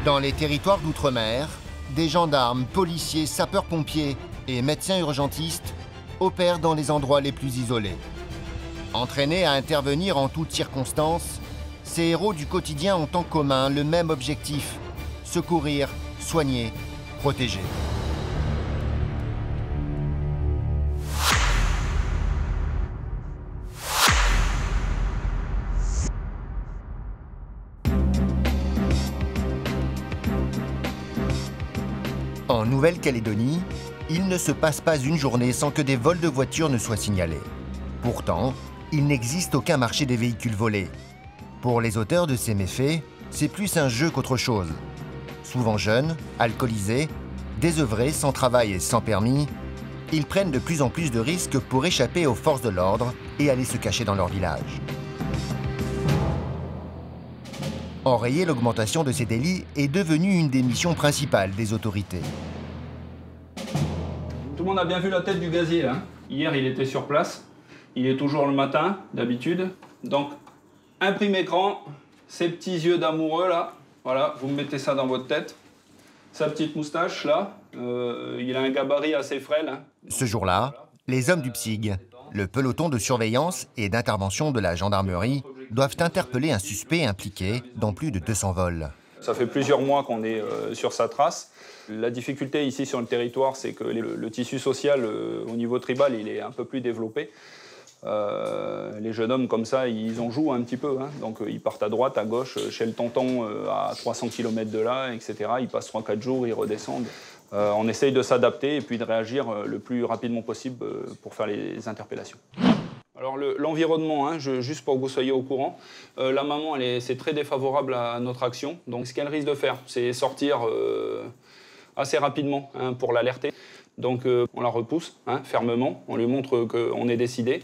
Dans les territoires d'outre-mer, des gendarmes, policiers, sapeurs-pompiers et médecins urgentistes opèrent dans les endroits les plus isolés. Entraînés à intervenir en toutes circonstances, ces héros du quotidien ont en commun le même objectif: secourir, soigner, protéger. En Nouvelle-Calédonie, il ne se passe pas une journée sans que des vols de voitures ne soient signalés. Pourtant, il n'existe aucun marché des véhicules volés. Pour les auteurs de ces méfaits, c'est plus un jeu qu'autre chose. Souvent jeunes, alcoolisés, désœuvrés, sans travail et sans permis, ils prennent de plus en plus de risques pour échapper aux forces de l'ordre et aller se cacher dans leur village. Enrayer l'augmentation de ces délits est devenu une des missions principales des autorités. Tout le monde a bien vu la tête du gazier, là. Hier, il était sur place. Il est toujours le matin, d'habitude. Donc, imprimé grand, ces petits yeux d'amoureux, là. Voilà, vous me mettez ça dans votre tête. Sa petite moustache, là. Il a un gabarit assez frêle. Hein. Ce jour-là, les hommes du PSIG, le peloton de surveillance et d'intervention de la gendarmerie, doivent interpeller un suspect impliqué dans plus de 200 vols. Ça fait plusieurs mois qu'on est sur sa trace. La difficulté ici sur le territoire, c'est que le tissu social au niveau tribal, il est un peu plus développé. Les jeunes hommes comme ça, ils en jouent un petit peu. Hein. Donc ils partent à droite, à gauche, chez le tonton à 300 km de là, etc. Ils passent 3-4 jours, ils redescendent. On essaye de s'adapter et puis de réagir le plus rapidement possible pour faire les interpellations. Alors l'environnement, hein, juste pour que vous soyez au courant, la maman, c'est très défavorable à notre action. Donc ce qu'elle risque de faire, c'est sortir assez rapidement hein, pour l'alerter. Donc on la repousse hein, fermement, on lui montre qu'on est décidé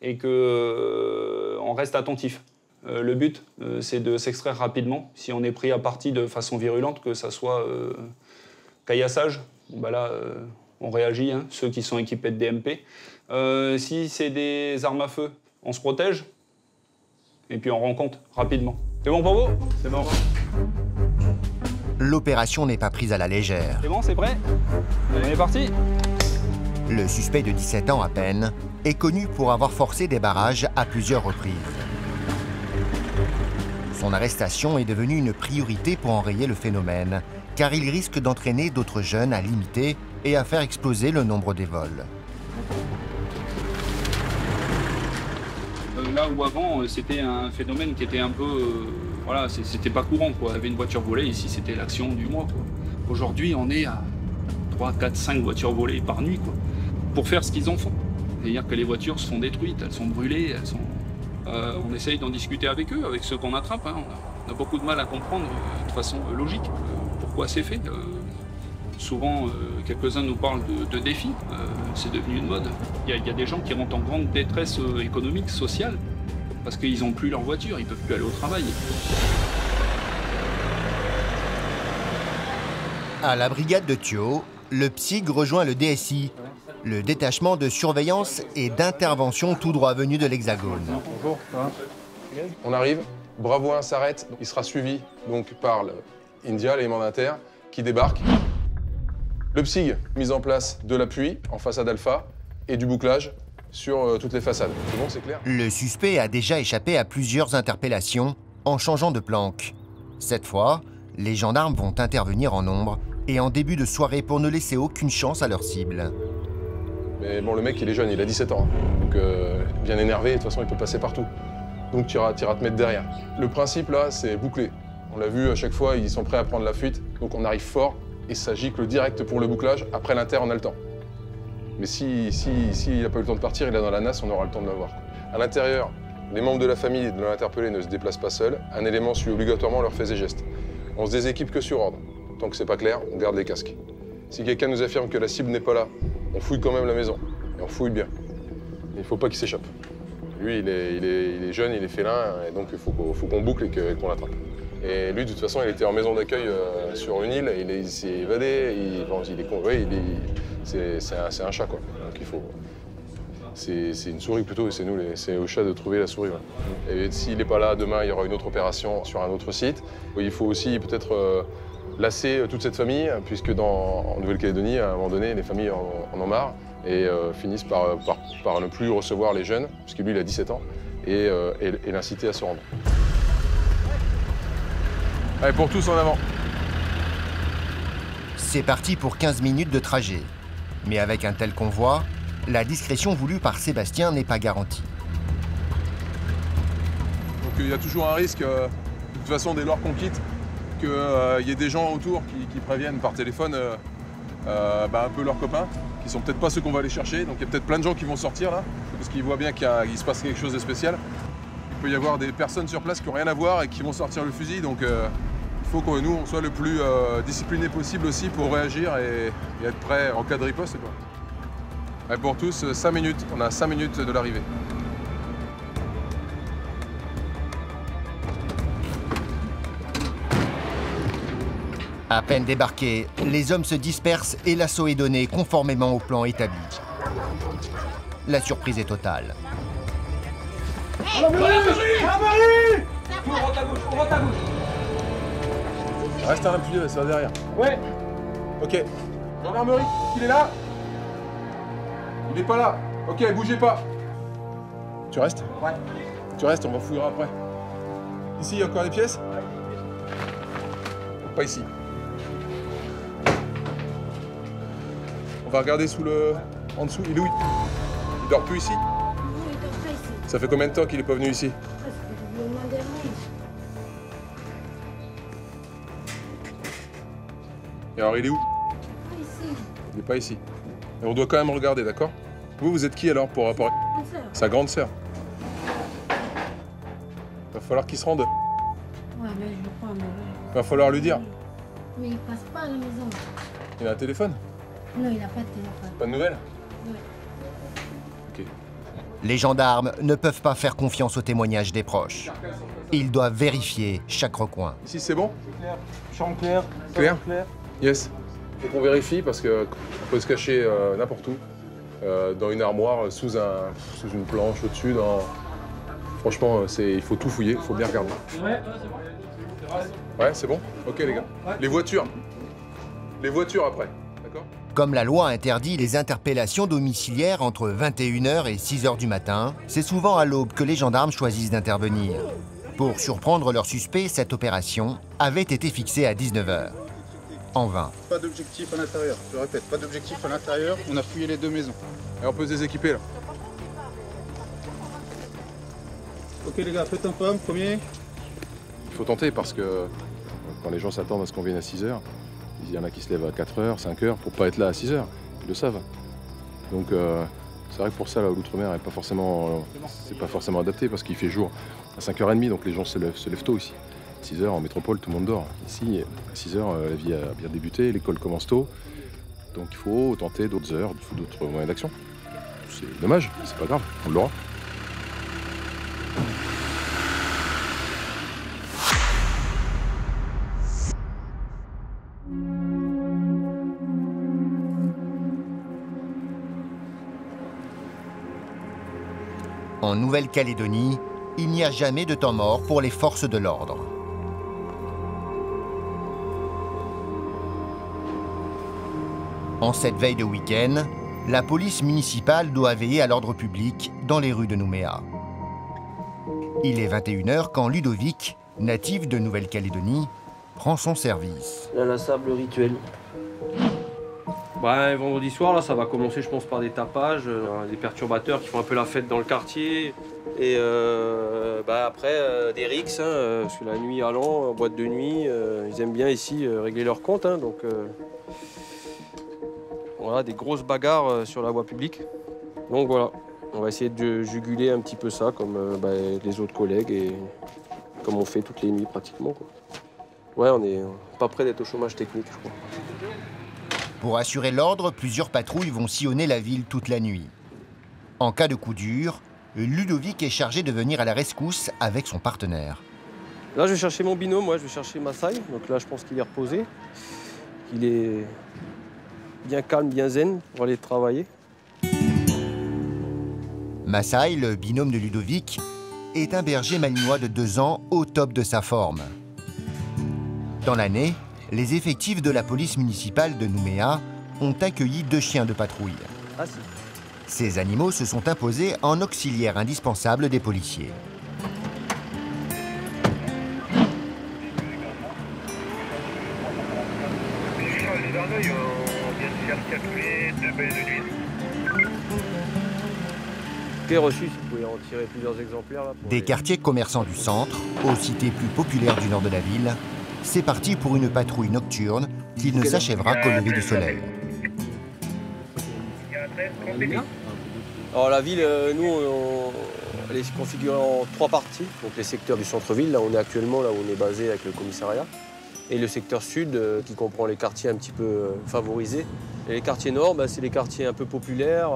et qu'on reste attentif. Le but, c'est de s'extraire rapidement. Si on est pris à partie de façon virulente, que ça soit caillassage, bon, bah là, on réagit, hein, ceux qui sont équipés de DMP. Si c'est des armes à feu, on se protège et puis on rend compte rapidement. C'est bon pour vous? C'est bon. L'opération n'est pas prise à la légère. C'est bon, c'est prêt? On est parti. Le suspect de 17 ans à peine est connu pour avoir forcé des barrages à plusieurs reprises. Son arrestation est devenue une priorité pour enrayer le phénomène, car il risque d'entraîner d'autres jeunes à limiter et à faire exploser le nombre des vols. Là où avant, c'était un phénomène qui était un peu... voilà, c'était pas courant, quoi. Il y avait une voiture volée, ici, c'était l'action du mois, quoi. Aujourd'hui, on est à 3, 4, 5 voitures volées par nuit, quoi, pour faire ce qu'ils en font. C'est-à-dire que les voitures se sont détruites, elles sont brûlées, elles sont... on essaye d'en discuter avec eux, avec ceux qu'on attrape. Hein. On a beaucoup de mal à comprendre de façon logique pourquoi c'est fait. Souvent, quelques-uns nous parlent de défis. C'est devenu une mode. Il y a des gens qui rentrent en grande détresse économique, sociale, parce qu'ils n'ont plus leur voiture, ils ne peuvent plus aller au travail. À la brigade de Thio, le PSIG rejoint le DSI, le détachement de surveillance et d'intervention tout droit venu de l'Hexagone. Bonjour, ça va? On arrive, Bravo 1 s'arrête, il sera suivi donc par l'India, l'élément d'inter, qui débarque. Le PSIG, mise en place de l'appui en façade alpha et du bouclage sur toutes les façades. C'est bon, c'est clair? Le suspect a déjà échappé à plusieurs interpellations en changeant de planque. Cette fois, les gendarmes vont intervenir en nombre et en début de soirée pour ne laisser aucune chance à leur cible. Mais bon, le mec, il est jeune, il a 17 ans. Donc, bien énervé, de toute façon, il peut passer partout. Donc, tu iras te mettre derrière. Le principe, là, c'est boucler. On l'a vu, à chaque fois, ils sont prêts à prendre la fuite. Donc, on arrive fort et ça gicle direct pour le bouclage. Après l'inter, on a le temps. Mais s'il n'a pas eu le temps de partir, il est dans la nasse, on aura le temps de l'avoir. À l'intérieur, les membres de la famille de l'interpellé ne se déplacent pas seuls. Un élément suit obligatoirement leurs faits et gestes. On se déséquipe que sur ordre. Tant que c'est pas clair, on garde les casques. Si quelqu'un nous affirme que la cible n'est pas là, on fouille quand même la maison. Et on fouille bien. Il ne faut pas qu'il s'échappe. Lui, il est jeune, il est félin, et donc il faut qu'on boucle et qu'on l'attrape. Et lui, de toute façon, il était en maison d'accueil sur une île, il s'est évadé, c'est un chat, quoi. Donc il faut... C'est une souris plutôt, et c'est au chat de trouver la souris. Ouais. Et s'il n'est pas là, demain, il y aura une autre opération sur un autre site. Il faut aussi peut-être lasser toute cette famille, puisque en Nouvelle-Calédonie, à un moment donné, les familles en ont marre et finissent par ne plus recevoir les jeunes, puisque lui, il a 17 ans, et l'inciter à se rendre. Allez, pour tous en avant. C'est parti pour 15 minutes de trajet. Mais avec un tel convoi, la discrétion voulue par Sébastien n'est pas garantie. Donc il y a toujours un risque, de toute façon, dès lors qu'on quitte, qu'il y ait des gens autour qui préviennent par téléphone un peu leurs copains, qui sont peut-être pas ceux qu'on va aller chercher. Donc il y a peut-être plein de gens qui vont sortir là, parce qu'ils voient bien qu'il se passe quelque chose de spécial. Il peut y avoir des personnes sur place qui n'ont rien à voir et qui vont sortir le fusil. Donc il faut que nous, on soit le plus discipliné possible aussi pour réagir et être prêt en cas de riposte. Allez, pour tous, 5 minutes. On a 5 minutes de l'arrivée. À peine débarqués, les hommes se dispersent et l'assaut est donné conformément au plan établi. La surprise est totale. Reste un appuyé, ça va derrière. Ouais. Ok. Gendarmerie, il est là? Il n'est pas là. Ok, bougez pas. Tu restes? Ouais. Tu restes, on va fouiller après. Ici, il y a encore des pièces? Pas ici. On va regarder en dessous. Il est où? Il dort plus ici? Non, il dort pas ici. Ça fait combien de temps qu'il n'est pas venu ici? Parce que je lui ai demandé rien. Et alors, il est où? Pas ici. Il n'est pas ici. Et on doit quand même regarder, d'accord? Vous êtes qui alors pour rapporter? Sa grande sœur. Va falloir qu'il se rende. Ouais, mais je le crois, mais ouais. Va falloir lui dire. Mais il passe pas à la maison. Il a un téléphone? Non, il a pas de téléphone. Pas de nouvelles? Ouais. Ok. Les gendarmes ne peuvent pas faire confiance aux témoignages des proches. Ils doivent vérifier chaque recoin. Ici, c'est bon? Chambre claire. Clair? Claire. Yes. Faut qu'on vérifie parce qu'on peut se cacher n'importe où. Dans une armoire, sous une planche, au-dessus. Franchement, il faut tout fouiller, il faut bien regarder. Ouais. Ouais, c'est bon? Ok, les gars. Les voitures. Les voitures après. D'accord? Comme la loi interdit les interpellations domiciliaires entre 21h et 6h du matin, c'est souvent à l'aube que les gendarmes choisissent d'intervenir. Pour surprendre leurs suspects, cette opération avait été fixée à 19h. En vain. Pas d'objectif à l'intérieur, je répète, pas d'objectif à l'intérieur, on a fouillé les 2 maisons. Et on peut se déséquiper là. Ok les gars, faites un pomme, premier. Il faut tenter parce que quand les gens s'attendent à ce qu'on vienne à 6h, il y en a qui se lèvent à 4h, 5h pour pas être là à 6h. Ils le savent. Donc c'est vrai que pour ça, l'outre-mer c'est pas forcément adapté parce qu'il fait jour à 5h30, donc les gens se lèvent tôt ici. 6h en métropole, tout le monde dort. Ici, à 6h, la vie a bien débuté, l'école commence tôt. Donc il faut tenter d'autres heures, il faut d'autres moyens d'action. C'est dommage, c'est pas grave, on l'aura. En Nouvelle-Calédonie, il n'y a jamais de temps mort pour les forces de l'ordre. En cette veille de week-end, la police municipale doit veiller à l'ordre public dans les rues de Nouméa. Il est 21h quand Ludovic, natif de Nouvelle-Calédonie, prend son service. L'inlassable rituel. Vendredi soir, là, ça va commencer, je pense, par des tapages, des perturbateurs qui font un peu la fête dans le quartier. Et après, des rixes, parce que la nuit allant, en boîte de nuit, ils aiment bien ici régler leur compte. Donc, voilà, des grosses bagarres sur la voie publique. Donc voilà, on va essayer de juguler un petit peu ça, comme les autres collègues, et comme on fait toutes les nuits pratiquement, quoi. Ouais, on n'est pas près d'être au chômage technique, je crois. Pour assurer l'ordre, plusieurs patrouilles vont sillonner la ville toute la nuit. En cas de coup dur, Ludovic est chargé de venir à la rescousse avec son partenaire. Là, je vais chercher mon binôme, je vais chercher Massaï. Donc là, je pense qu'il est reposé. Il est bien calme, bien zen pour aller travailler. Massaï, le binôme de Ludovic, est un berger malinois de 2 ans au top de sa forme. Dans l'année, les effectifs de la police municipale de Nouméa ont accueilli 2 chiens de patrouille. Ces animaux se sont imposés en auxiliaire indispensable des policiers. Reçu, si vous pouvez en tirer plusieurs exemplaires. Là, Des quartiers commerçants du centre, aux cités plus populaires du nord de la ville, c'est parti pour une patrouille nocturne qui ne s'achèvera qu'au lever du soleil. Alors la ville, nous, elle est configurée en 3 parties. Donc les secteurs du centre-ville, là on est actuellement, là où on est basé avec le commissariat. Et le secteur sud, qui comprend les quartiers un petit peu favorisés. Et les quartiers nord, c'est les quartiers un peu populaires,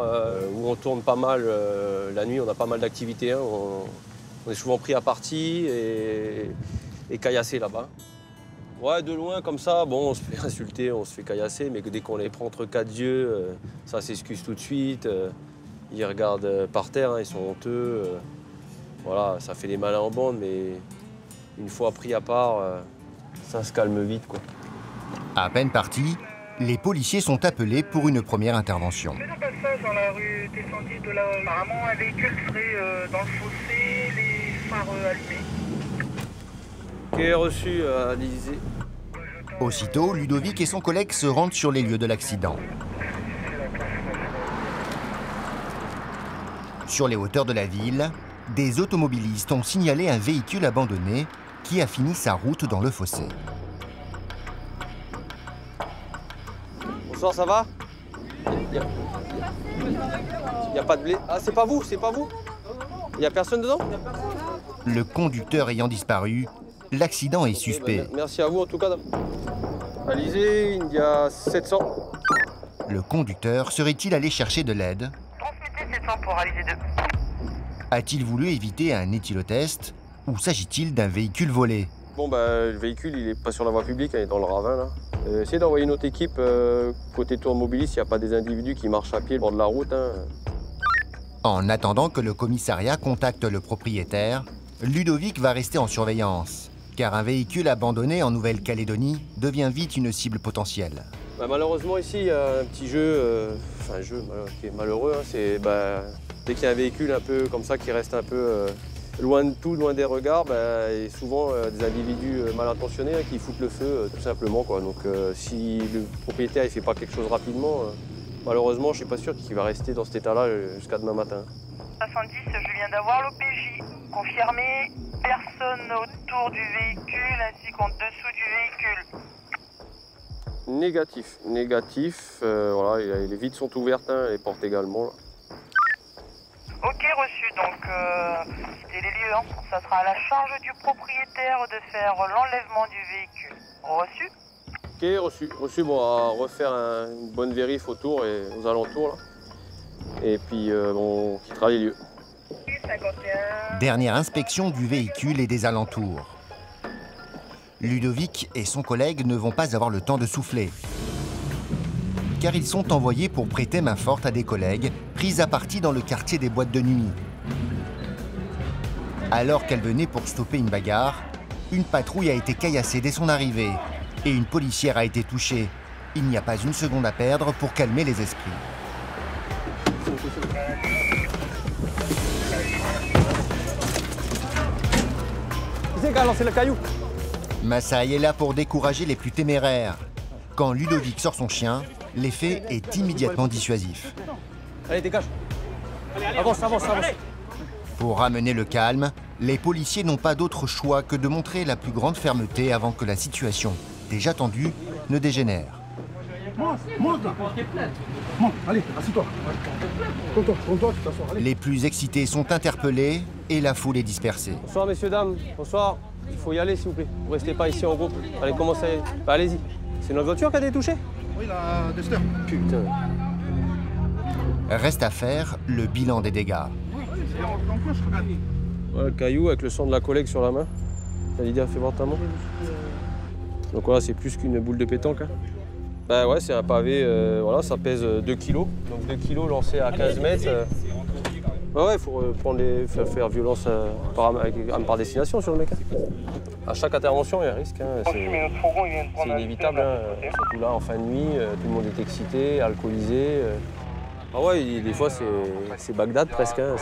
où on tourne pas mal la nuit, on a pas mal d'activités. Hein. On est souvent pris à partie et caillassé là-bas. Ouais, de loin comme ça, bon, on se fait insulter, on se fait caillasser, mais dès qu'on les prend entre 4 yeux, ça s'excuse tout de suite. Ils regardent par terre, hein, ils sont honteux. Voilà, ça fait des malins en bande, mais une fois pris à part, ça se calme vite, quoi. À peine partis, les policiers sont appelés pour une première intervention. Le passage dans la rue descendue de là, apparemment un véhicule serait dans le fossé, les phares allumés. Ok, reçu, Alizé. Aussitôt, Ludovic et son collègue se rendent sur les lieux de l'accident. Sur les hauteurs de la ville, des automobilistes ont signalé un véhicule abandonné qui a fini sa route dans le fossé. Bonsoir, ça va? Il n'y a pas de blé. Ah, c'est pas vous, c'est pas vous? Il n'y a personne dedans? Le conducteur ayant disparu, l'accident est suspect. Merci à vous en tout cas. Alizé, il y a 700. Le conducteur serait-il allé chercher de l'aide? Transmettez 700 pour Alizé 2. A-t-il voulu éviter un éthylotest ou s'agit-il d'un véhicule volé? Bon, le véhicule, il est pas sur la voie publique, il est dans le ravin là. Essayez d'envoyer notre équipe côté tour mobiliste, il n'y a pas des individus qui marchent à pied le bord de la route. Hein. En attendant que le commissariat contacte le propriétaire, Ludovic va rester en surveillance, car un véhicule abandonné en Nouvelle-Calédonie devient vite une cible potentielle. Malheureusement ici, il y a un petit jeu, un jeu qui est malheureux, hein, c'est dès qu'il y a un véhicule un peu comme ça qui reste un peu loin de tout, loin des regards, et souvent des individus mal intentionnés qui foutent le feu tout simplement, quoi. Donc si le propriétaire ne fait pas quelque chose rapidement, malheureusement je ne suis pas sûr qu'il va rester dans cet état-là jusqu'à demain matin. 70, je viens d'avoir l'OPJ. Confirmé, personne autour du véhicule ainsi qu'en dessous du véhicule. Négatif, voilà, les vitres sont ouvertes, hein, les portes également. Là. Ok, reçu, donc c'était les lieux, hein. Ça sera à la charge du propriétaire de faire l'enlèvement du véhicule. Reçu? Ok, reçu, bon, à refaire une bonne vérif autour et aux alentours, là. Et puis on quittera les lieux. 51. Dernière inspection du véhicule et des alentours. Ludovic et son collègue ne vont pas avoir le temps de souffler, car ils sont envoyés pour prêter main forte à des collègues pris à partie dans le quartier des boîtes de nuit. Alors qu'elle venait pour stopper une bagarre, une patrouille a été caillassée dès son arrivée et une policière a été touchée. Il n'y a pas une seconde à perdre pour calmer les esprits. C'est le caillou. Massaï est là pour décourager les plus téméraires. Quand Ludovic sort son chien, l'effet est immédiatement dissuasif. Allez, dégage. Avance. Pour ramener le calme, les policiers n'ont pas d'autre choix que de montrer la plus grande fermeté avant que la situation, déjà tendue, ne dégénère. Monte là. Monte, allez, assis-toi. Compte-toi, tu t'assois, allez. Les plus excités sont interpellés et la foule est dispersée. Bonsoir, messieurs, dames. Bonsoir. Il faut y aller, s'il vous plaît. Vous restez pas ici en groupe. Allez, commencez. Allez-y. C'est notre voiture qui a été touchée? Oui, la Duster. Putain. Reste à faire le bilan des dégâts. Voilà, le caillou avec le sang de la collègue sur la main. T'as l'idée à faire voir ta main? Donc voilà, c'est plus qu'une boule de pétanque. Hein. Bah ouais, c'est un pavé, voilà, ça pèse 2 kg. Donc 2 kg lancé à 15 mètres. Ouais, il faut faire violence par destination sur le mec. À chaque intervention, il y a un risque. Hein. C'est inévitable. Hein. Surtout là, en fin de nuit, tout le monde est excité, alcoolisé. Ah ouais, des fois, c'est Bagdad presque. Hein.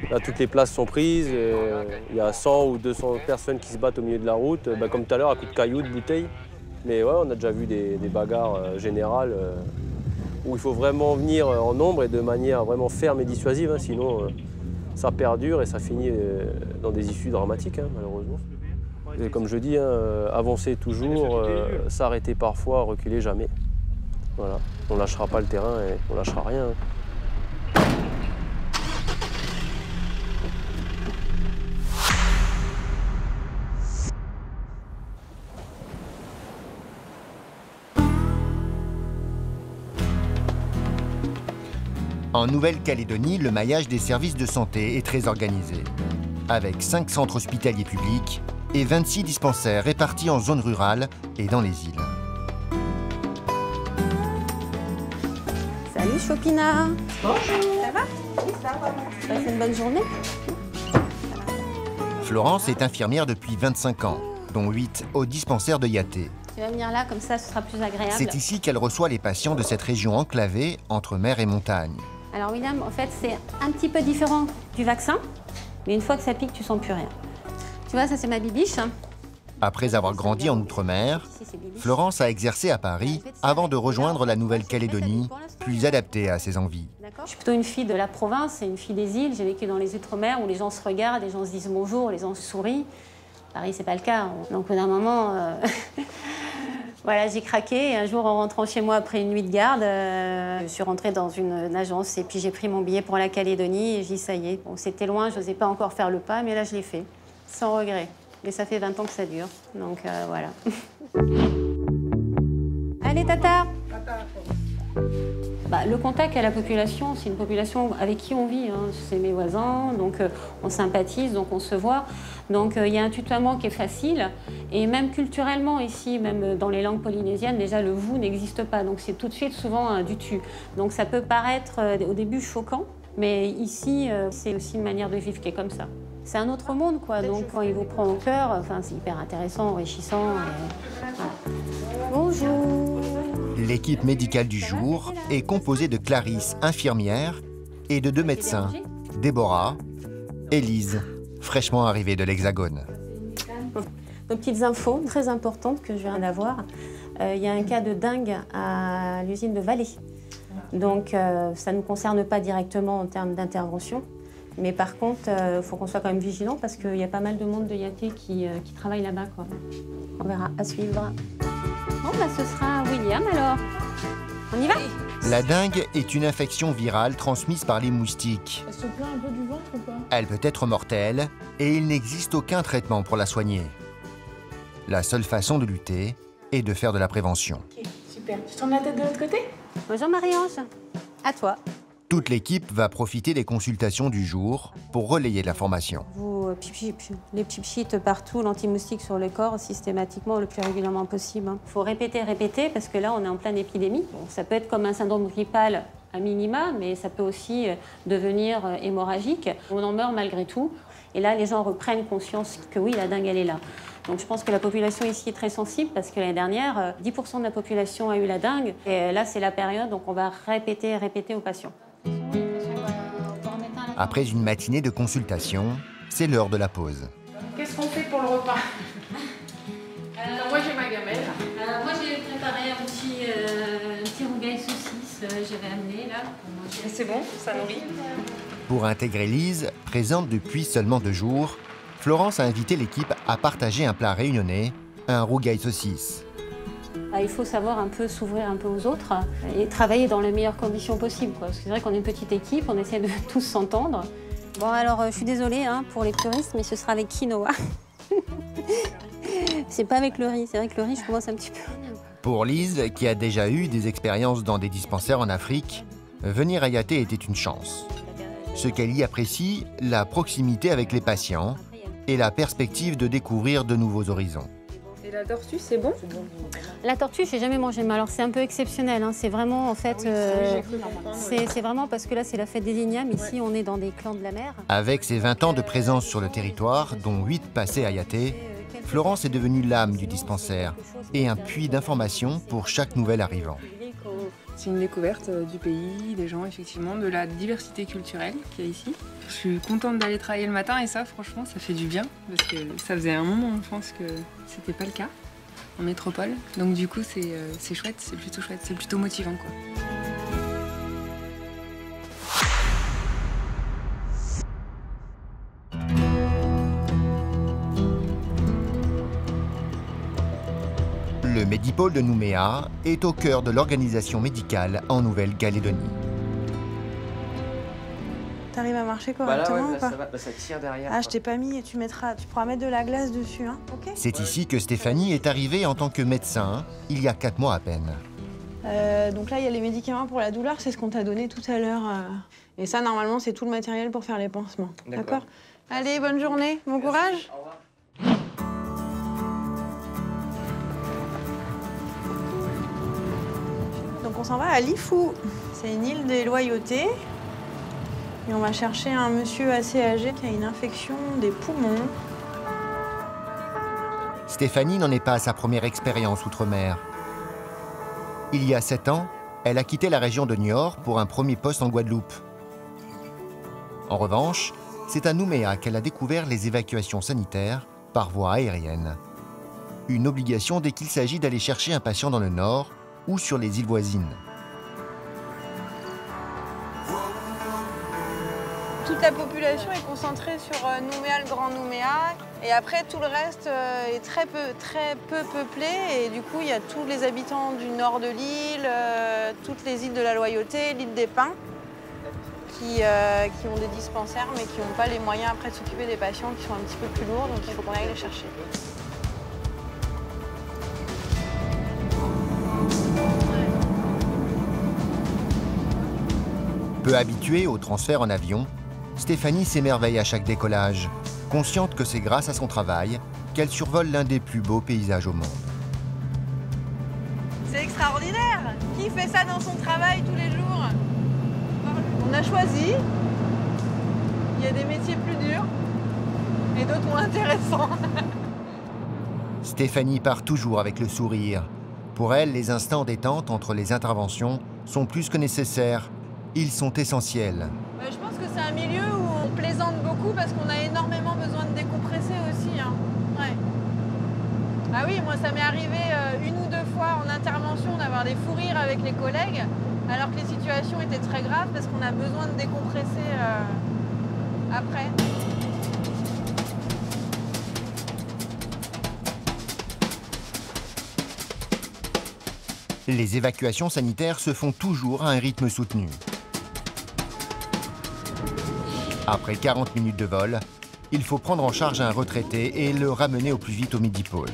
Là, toutes les places sont prises. Il y a 100 ou 200 personnes qui se battent au milieu de la route. Comme tout à l'heure, à coups de cailloux, de bouteilles. Mais ouais, on a déjà vu des bagarres générales. Où il faut vraiment venir en nombre et de manière vraiment ferme et dissuasive, hein, sinon ça perdure et ça finit dans des issues dramatiques, hein, malheureusement. Et comme je dis, hein, avancer toujours, s'arrêter parfois, reculer jamais. Voilà. On ne lâchera pas le terrain et on ne lâchera rien. Hein. En Nouvelle-Calédonie, le maillage des services de santé est très organisé, avec 5 centres hospitaliers publics et 26 dispensaires répartis en zone rurale et dans les îles. Salut Chopina. Bonjour. Ça va? Oui, ça va. Passez une bonne journée. Florence est infirmière depuis 25 ans, dont 8 au dispensaire de Yaté. Tu vas venir là, comme ça, ce sera plus agréable. C'est ici qu'elle reçoit les patients de cette région enclavée entre mer et montagne. Alors William, en fait, c'est un petit peu différent du vaccin, mais une fois que ça pique, tu sens plus rien. Tu vois, ça c'est ma bibiche. Après avoir grandi en Outre-mer, Florence a exercé à Paris avant de rejoindre la Nouvelle-Calédonie, plus adaptée à ses envies. Je suis plutôt une fille de la province et une fille des îles. J'ai vécu dans les Outre-mer où les gens se regardent, les gens se disent bonjour, les gens se sourient. Paris, c'est pas le cas. Donc, d'un moment, voilà, j'ai craqué. Et un jour, en rentrant chez moi après une nuit de garde, je suis rentrée dans une agence et puis j'ai pris mon billet pour la Calédonie et j'ai dit ça y est. Bon, c'était loin, je n'osais pas encore faire le pas, mais là, je l'ai fait, sans regret. Et ça fait 20 ans que ça dure. Donc, voilà. Allez, Tata. Le contact à la population, c'est une population avec qui on vit. Hein. C'est mes voisins, donc on sympathise, donc on se voit. Donc il y a un tutoiement qui est facile. Et même culturellement ici, même dans les langues polynésiennes, déjà le vous n'existe pas. Donc c'est tout de suite souvent du tu. Donc ça peut paraître au début choquant, mais ici c'est aussi une manière de vivre qui est comme ça. C'est un autre monde, quoi. Donc quand il vous prend au cœur, enfin, c'est hyper intéressant, enrichissant. Et... voilà. Bonjour. L'équipe médicale du jour est composée de Clarisse, infirmière, et de 2 médecins, Déborah et Lise, fraîchement arrivée de l'Hexagone. Nos petites infos très importantes que je viens d'avoir. Il y a un cas de dingue à l'usine de Vallée. Donc ça ne nous concerne pas directement en termes d'intervention. Mais par contre, il faut qu'on soit quand même vigilant parce qu'il y a pas mal de monde de Yaté qui travaille là-bas. On verra, à suivre. Bon, ce sera William alors. On y va? La dengue est une infection virale transmise par les moustiques. Elle se plaint un peu du ventre ou pas? Elle peut être mortelle et il n'existe aucun traitement pour la soigner. La seule façon de lutter est de faire de la prévention. Ok, super. Je tourne la tête de l'autre côté? Bonjour Marie-Ange. À toi. Toute l'équipe va profiter des consultations du jour pour relayer l'information. Les pchit partout, l'anti-moustique sur le corps, systématiquement, le plus régulièrement possible. Il faut répéter, parce que là, on est en pleine épidémie. Bon, ça peut être comme un syndrome grippal à minima, mais ça peut aussi devenir hémorragique. On en meurt malgré tout. Et là, les gens reprennent conscience que oui, la dengue, elle est là. Donc je pense que la population ici est très sensible parce que l'année dernière, 10% de la population a eu la dengue. Et là, c'est la période, donc on va répéter aux patients. Après une matinée de consultation, c'est l'heure de la pause. Qu'est-ce qu'on fait pour le repas? Moi j'ai ma gamelle. Moi j'ai préparé un petit rougail saucisse, j'avais amené là. C'est bon, ça nourrit. Pour intégrer Lise, présente depuis seulement 2 jours, Florence a invité l'équipe à partager un plat réunionnais, un rougail saucisse. Il faut savoir un peu s'ouvrir un peu aux autres et travailler dans les meilleures conditions possibles. Parce que c'est vrai qu'on est une petite équipe, on essaie de tous s'entendre. Bon alors, je suis désolée pour les puristes, mais ce sera avec quinoa. C'est pas avec le riz, c'est vrai que le riz, je commence un petit peu. Pour Lise, qui a déjà eu des expériences dans des dispensaires en Afrique, venir à Yaté était une chance. Ce qu'elle y apprécie, la proximité avec les patients et la perspective de découvrir de nouveaux horizons. La tortue, c'est bon? La tortue, j'ai jamais mangé, mais alors c'est un peu exceptionnel. Hein. C'est vraiment en fait, c'est vraiment parce que là c'est la fête des ignames. Ici, on est dans des clans de la mer. Avec ses 20 ans de présence sur le territoire, dont 8 passés à Yaté, Florence est devenue l'âme du dispensaire et un puits d'informations pour chaque nouvel arrivant. C'est une découverte du pays, des gens, effectivement, de la diversité culturelle qu'il y a ici. Je suis contente d'aller travailler le matin et ça, franchement, ça fait du bien parce que ça faisait un moment, je pense, que c'était pas le cas en métropole. Donc du coup, c'est chouette, c'est plutôt motivant, quoi. Le Médipôle de Nouméa est au cœur de l'organisation médicale en Nouvelle-Calédonie. T'arrives à marcher correctement ou pas? Ça tire derrière. Ah, je t'ai pas mis, tu pourras mettre de la glace dessus, hein, ok? C'est ici que Stéphanie est arrivée en tant que médecin, il y a 4 mois à peine. Donc là, il y a les médicaments pour la douleur, c'est ce qu'on t'a donné tout à l'heure. Et ça, normalement, c'est tout le matériel pour faire les pansements. D'accord? Allez, bonne journée, bon courage. Au revoir. Donc on s'en va à Lifou. C'est une île des loyautés. Et on va chercher un monsieur assez âgé qui a une infection des poumons. Stéphanie n'en est pas à sa première expérience outre-mer. Il y a 7 ans, elle a quitté la région de Niort pour un premier poste en Guadeloupe. En revanche, c'est à Nouméa qu'elle a découvert les évacuations sanitaires par voie aérienne. Une obligation dès qu'il s'agit d'aller chercher un patient dans le nord ou sur les îles voisines. Toute la population est concentrée sur Nouméa, le Grand Nouméa. Et après, tout le reste est très peu peuplé. Et du coup, il y a tous les habitants du nord de l'île, toutes les îles de la Loyauté, l'île des Pins, qui ont des dispensaires, mais qui n'ont pas les moyens après de s'occuper des patients qui sont un petit peu plus lourds. Donc il faut qu'on aille les chercher. Peu habituée au transfert en avion, Stéphanie s'émerveille à chaque décollage, consciente que c'est grâce à son travail qu'elle survole l'un des plus beaux paysages au monde. C'est extraordinaire! Qui fait ça dans son travail tous les jours? On a choisi. Il y a des métiers plus durs et d'autres moins intéressants. Stéphanie part toujours avec le sourire. Pour elle, les instants détente entre les interventions sont plus que nécessaires. Ils sont essentiels. Je pense que c'est un milieu où on plaisante beaucoup parce qu'on a énormément besoin de décompresser aussi. Hein. Ouais. Ah oui, moi ça m'est arrivé 1 ou 2 fois en intervention d'avoir des fous rires avec les collègues alors que les situations étaient très graves parce qu'on a besoin de décompresser après. Les évacuations sanitaires se font toujours à un rythme soutenu. Après 40 minutes de vol, il faut prendre en charge un retraité et le ramener au plus vite au Médipôle.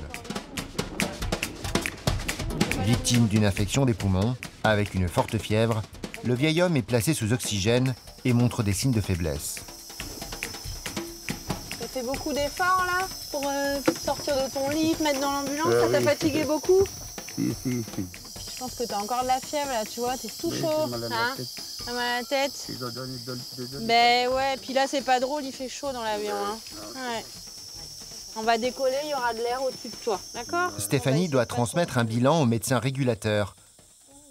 Victime d'une infection des poumons, avec une forte fièvre, le vieil homme est placé sous oxygène et montre des signes de faiblesse. Tu as fait beaucoup d'efforts là pour sortir de ton lit, te mettre dans l'ambulance, ça t'a fatigué beaucoup? Si. Je pense que tu as encore de la fièvre là, tu vois, t'es tout chaud. Hein? T'as mal à la tête? Ben ouais, puis là c'est pas drôle, il fait chaud dans l'avion. Hein. Ouais. On va décoller, il y aura de l'air au-dessus de toi, d'accord? Stéphanie doit transmettre un bilan au médecin régulateur.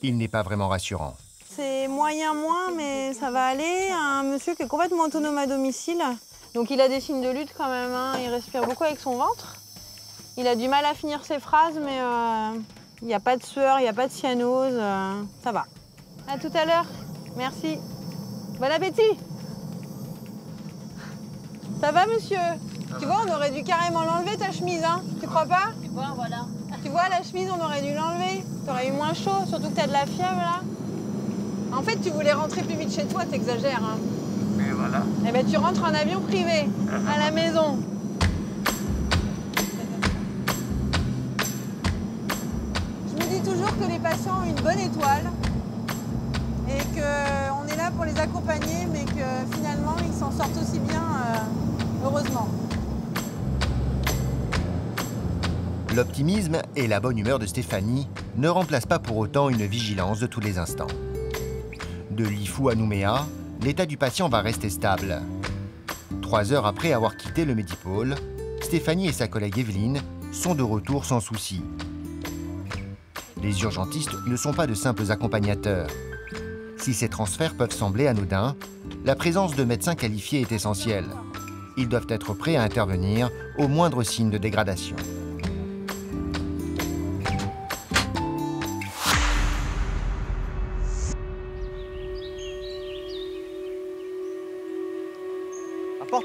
Il n'est pas vraiment rassurant. C'est moyen mais ça va aller. Un monsieur qui est complètement autonome à domicile. Donc il a des signes de lutte quand même, hein. Il respire beaucoup avec son ventre. Il a du mal à finir ses phrases, mais il n'y a pas de sueur, il n'y a pas de cyanose, ça va. À tout à l'heure. Merci. Bon appétit. Ça va, monsieur? Tu vois, on aurait dû carrément l'enlever, ta chemise, hein? Tu crois pas? Voilà. Tu vois, la chemise, on aurait dû l'enlever. T'aurais eu moins chaud, surtout que t'as de la fièvre, là. En fait, tu voulais rentrer plus vite chez toi, t'exagères, hein? Mais voilà. Eh ben, tu rentres en avion privé, à la maison. Je me dis toujours que les patients ont une bonne étoile et qu'on est là pour les accompagner, mais que finalement, ils s'en sortent aussi bien, heureusement. L'optimisme et la bonne humeur de Stéphanie ne remplacent pas pour autant une vigilance de tous les instants. De Lifou à Nouméa, l'état du patient va rester stable. 3 heures après avoir quitté le Medipôle, Stéphanie et sa collègue Evelyne sont de retour sans souci. Les urgentistes ne sont pas de simples accompagnateurs. Si ces transferts peuvent sembler anodins, la présence de médecins qualifiés est essentielle. Ils doivent être prêts à intervenir au moindre signe de dégradation. Apporte.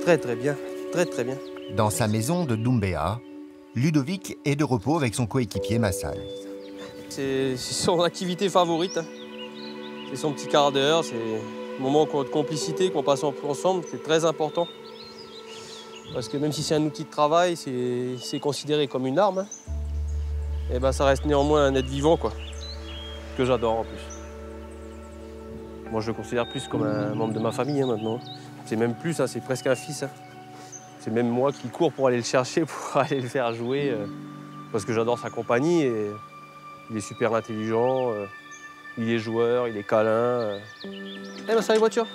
Très bien, très bien. Dans sa maison de Doumbéa, Ludovic est de repos avec son coéquipier Massal. C'est son activité favorite. Hein. C'est son petit quart d'heure, c'est le moment de complicité qu'on passe ensemble, c'est très important. Parce que même si c'est un outil de travail, c'est considéré comme une arme. Hein. Et ben ça reste néanmoins un être vivant, quoi. Que j'adore en plus. Moi je le considère plus comme un membre de ma famille hein, maintenant. C'est même plus, hein, c'est presque un fils. Hein. C'est même moi qui cours pour aller le chercher, pour aller le faire jouer. Parce que j'adore sa compagnie et il est super intelligent. Il est joueur, il est câlin. Eh ben ça les voitures.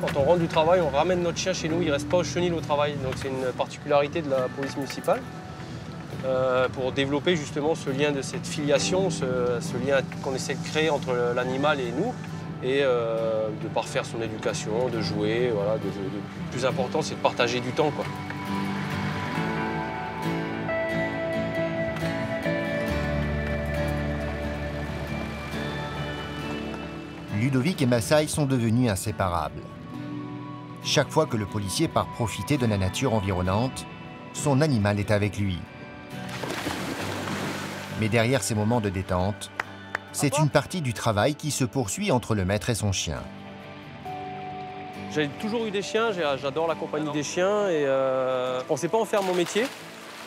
Quand on rentre du travail, on ramène notre chien chez nous, il ne reste pas au chenil au travail. Donc c'est une particularité de la police municipale. Pour développer justement ce lien de cette filiation, ce lien qu'on essaie de créer entre l'animal et nous. Et de parfaire son éducation, de jouer. Voilà, le plus important, c'est de partager du temps, quoi. Ludovic et Massaï sont devenus inséparables. Chaque fois que le policier part profiter de la nature environnante, son animal est avec lui. Mais derrière ces moments de détente, c'est une partie du travail qui se poursuit entre le maître et son chien. J'ai toujours eu des chiens, j'adore la compagnie des chiens et je ne pensais pas en faire mon métier.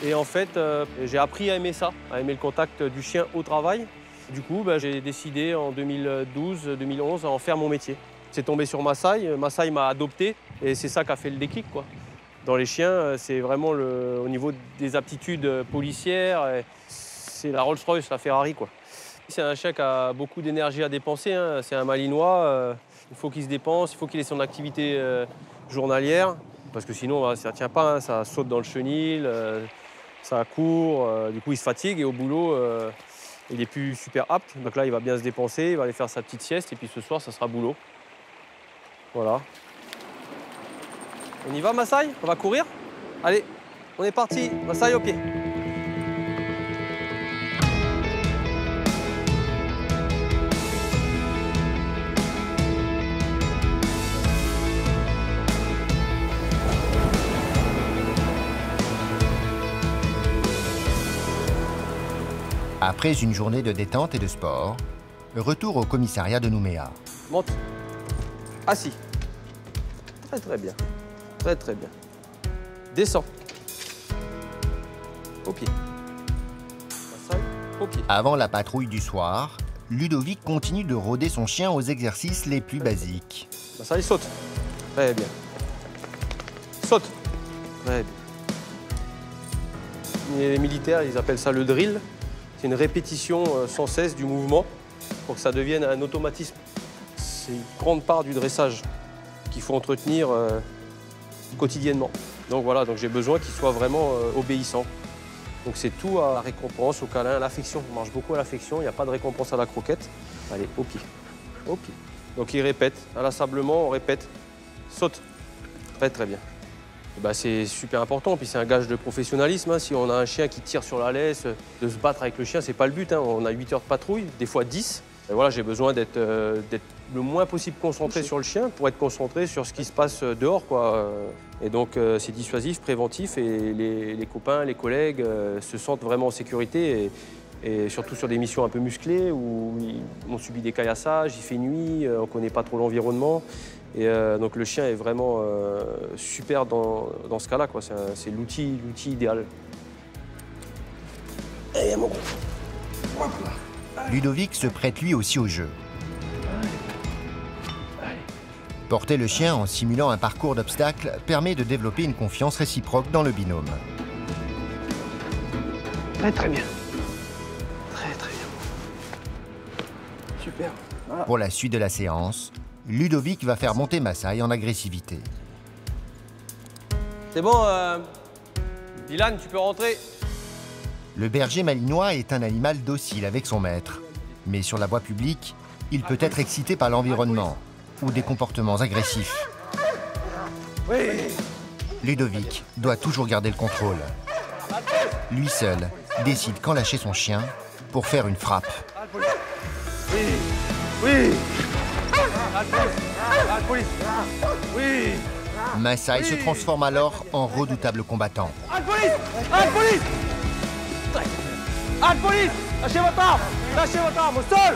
Et en fait, j'ai appris à aimer ça, à aimer le contact du chien au travail. Du coup, j'ai décidé en 2012-2011 à en faire mon métier. C'est tombé sur Massai, Massai m'a adopté et c'est ça qui a fait le déclic, quoi. Dans les chiens, c'est vraiment au niveau des aptitudes policières, c'est la Rolls-Royce, la Ferrari, quoi. C'est un chien qui a beaucoup d'énergie à dépenser, hein. C'est un malinois, il faut qu'il se dépense, il faut qu'il ait son activité journalière, parce que sinon ça ne tient pas, hein. Ça saute dans le chenil, ça court, du coup il se fatigue et au boulot il n'est plus super apte. Donc là il va bien se dépenser, il va aller faire sa petite sieste et puis ce soir ça sera boulot. Voilà. On y va Massai? On va courir? Allez, on est parti, Massai au pied. Après une journée de détente et de sport, retour au commissariat de Nouméa. Monte. Assis. Très bien. Très bien. Descends. Au pied. Au pied. Avant la patrouille du soir, Ludovic continue de rôder son chien aux exercices les plus basiques. Ça, il saute. Très bien. Saute. Très bien. Les militaires, ils appellent ça le drill. C'est une répétition sans cesse du mouvement pour que ça devienne un automatisme. C'est une grande part du dressage qu'il faut entretenir quotidiennement. Donc voilà, donc j'ai besoin qu'il soit vraiment obéissant. Donc c'est tout à la récompense, au câlin, à l'affection. On marche beaucoup à l'affection, il n'y a pas de récompense à la croquette. Allez, au pied. Au pied. Donc il répète, inlassablement, on répète. Saute. Très bien. C'est super important, puis c'est un gage de professionnalisme. Hein. Si on a un chien qui tire sur la laisse, de se battre avec le chien, c'est pas le but. Hein. On a 8 heures de patrouille, des fois 10. Et voilà, j'ai besoin d'être le moins possible concentré sur le chien pour être concentré sur ce qui se passe dehors, quoi. Et donc c'est dissuasif, préventif, et les copains, les collègues se sentent vraiment en sécurité. Et surtout sur des missions un peu musclées où on subit des caillassages, il fait nuit, on ne connaît pas trop l'environnement. Et donc le chien est vraiment super dans ce cas-là, quoi. C'est l'outil idéal. Allez, mon gros. Hop là. Ludovic se prête lui aussi au jeu. Porter le chien en simulant un parcours d'obstacles permet de développer une confiance réciproque dans le binôme. Ouais, très bien. Très bien. Super. Voilà. Pour la suite de la séance, Ludovic va faire monter Massaï en agressivité. C'est bon, Dylan, tu peux rentrer. Le berger malinois est un animal docile avec son maître. Mais sur la voie publique, il peut être excité par l'environnement ou des comportements agressifs. Ludovic doit toujours garder le contrôle. Lui seul décide quand lâcher son chien pour faire une frappe. Massaï se transforme alors en redoutable combattant. Lâchez votre arme au sol.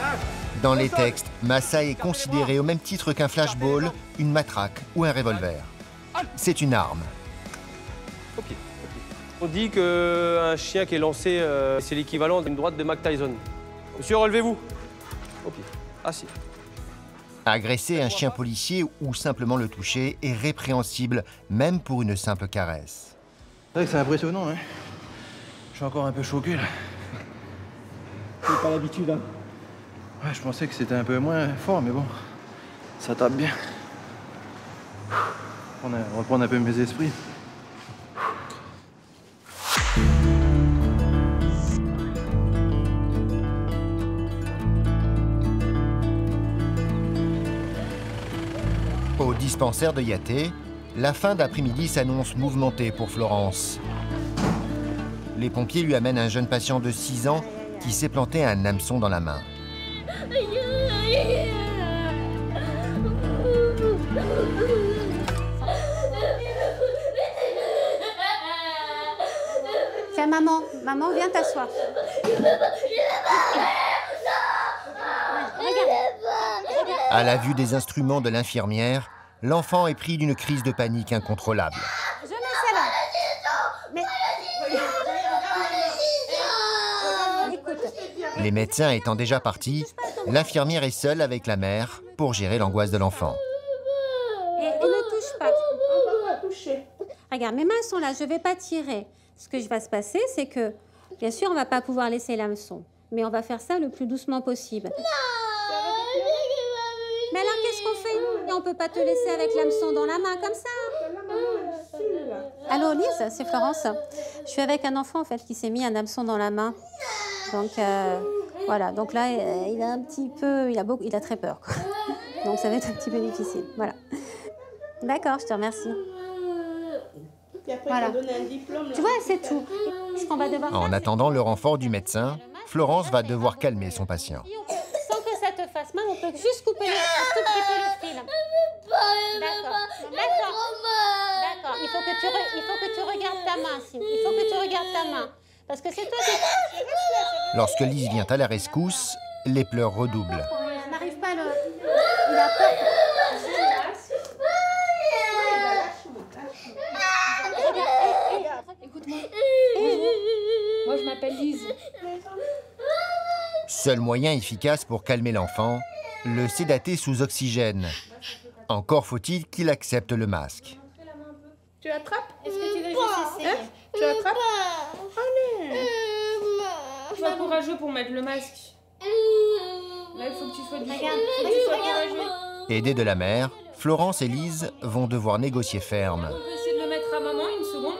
Dans les textes, Massaï est considéré au même titre qu'un flashball, une matraque ou un revolver. C'est une arme. On dit qu'un chien qui est lancé, c'est l'équivalent d'une droite de Mike Tyson. Monsieur, relevez-vous. Ok, assis. Agresser un chien policier ou simplement le toucher est répréhensible, même pour une simple caresse. C'est vrai que c'est impressionnant, hein. Je suis encore un peu choqué, là. C'est pas l'habitude, hein. Ouais, je pensais que c'était un peu moins fort, mais bon, ça tape bien. On va reprendre un peu mes esprits. Au dispensaire de Yaté, la fin d'après-midi s'annonce mouvementée pour Florence. Les pompiers lui amènent un jeune patient de 6 ans qui s'est planté un hameçon dans la main. Tiens, maman, viens t'asseoir. À la vue des instruments de l'infirmière, l'enfant est pris d'une crise de panique incontrôlable. Je mets celle-là. Mais... Les médecins étant déjà partis, l'infirmière est seule avec la mère pour gérer l'angoisse de l'enfant. Et ne touche pas. Regarde, mes mains sont là, je ne vais pas tirer. Ce que va se passer, c'est que, bien sûr, on ne va pas pouvoir laisser l'hameçon. Mais on va faire ça le plus doucement possible. Mais alors, qu'est-ce qu'on fait? Et on ne peut pas te laisser avec l'hameçon dans la main, comme ça. Allô, Lise, c'est Florence. Je suis avec un enfant, en fait, qui s'est mis un hameçon dans la main. Donc, voilà. Donc là, il a un petit peu... Il a très peur, quoi. Donc, ça va être un petit peu difficile. Voilà. D'accord, je te remercie. Voilà. Tu vois, c'est tout. Ce qu'on va devoir En attendant le renfort du médecin, Florence va devoir calmer son patient. Sans que ça te fasse mal, on peut juste couper un tout petit peu le fil. D'accord. D'accord. Il faut que tu regardes ta main, Sim. Il faut que tu regardes ta main. Parce que c'est toi qui... Lorsque Lise vient à la rescousse, les pleurs redoublent. Je n'arrive pas à le... Il a peur. Écoute-moi. Moi, je m'appelle Lise. Seul moyen efficace pour calmer l'enfant, le sédater sous oxygène. Encore faut-il qu'il accepte le masque. Tu attrapes? Est-ce que tu veux juste essayer? Tu attrapes? Allez. Sois courageux pour mettre le masque. Là, il faut que tu sois du Regarde, courageux. Aidés de la mère, Florence et Lise vont devoir négocier ferme. On peut essayer de le mettre à maman une seconde.